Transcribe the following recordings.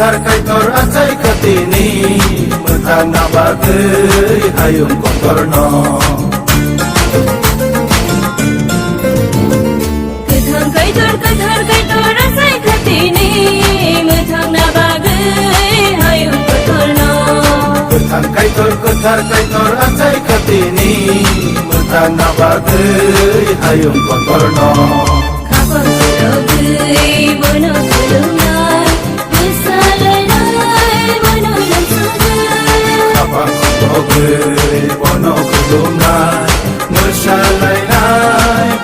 gothar kaitor acai katini metana bagai hayung kotorno gothar kaitor acai katini metana bagai hayung kotorno gothar kaitor acai katini metana bagai hayung kotorno kapang logai bono kulungan besalai bono lamsugan kapang logai bono kulungan besalai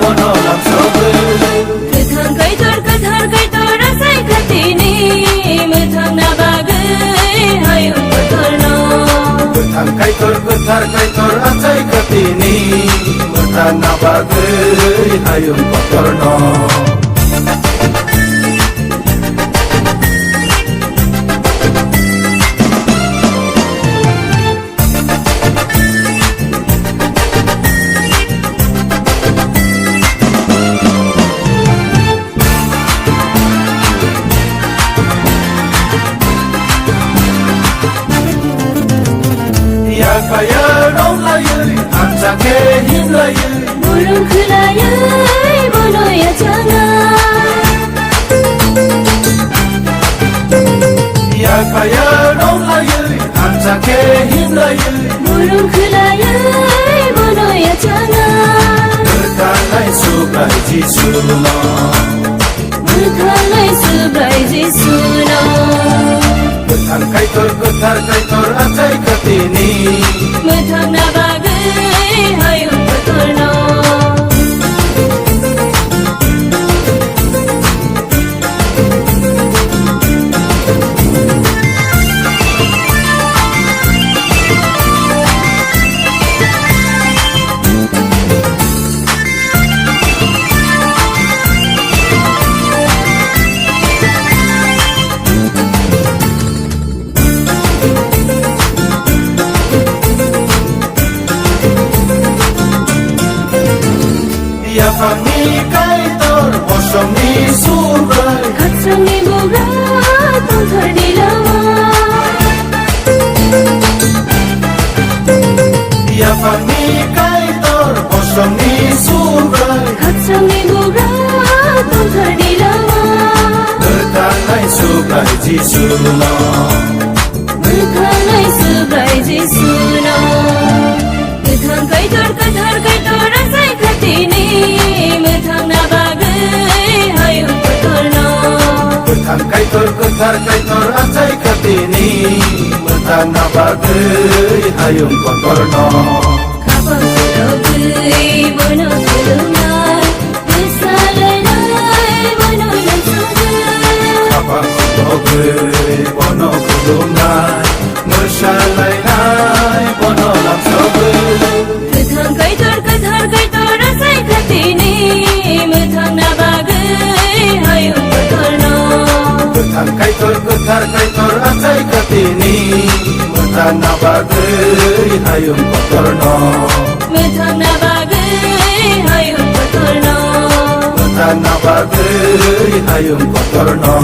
bono lamsugan gothar kaitor acai katini metana bagai hayung kotorno gothar kaitor acai katini metana bagai hayung kotorno kaya rong layai anca ke him layai burung kelayai bono ya jangan ya kaya rong layai anca ke him layai burung kelayai bono ya jangan berkalai subai jisuno berkalai subai jisuno gothar kaitor acai katini metana bagai hayung kotorno ya kami kaitor bosong ni surai kacang ni buga tongkar di lawa ya kami kaitor bosong ni surai kacang ni buga tongkar di lawa berkalai subai jisuno berkalai subai jisuno gothar kaitor acai katini metana bagai hayung kotorno gothar kaitor acai katini metana bagai hayung kotorno kapang logai bono kulungan besalai bono lamsugan kapang logai bono kulungan besalai bono lamsugan gothar kaitor acai katini metana bagai hayung kotorno gothar kaitor acai katini metana bagai hayung kotorno metana bagai hayung kotorno metana bagai hayung kotorno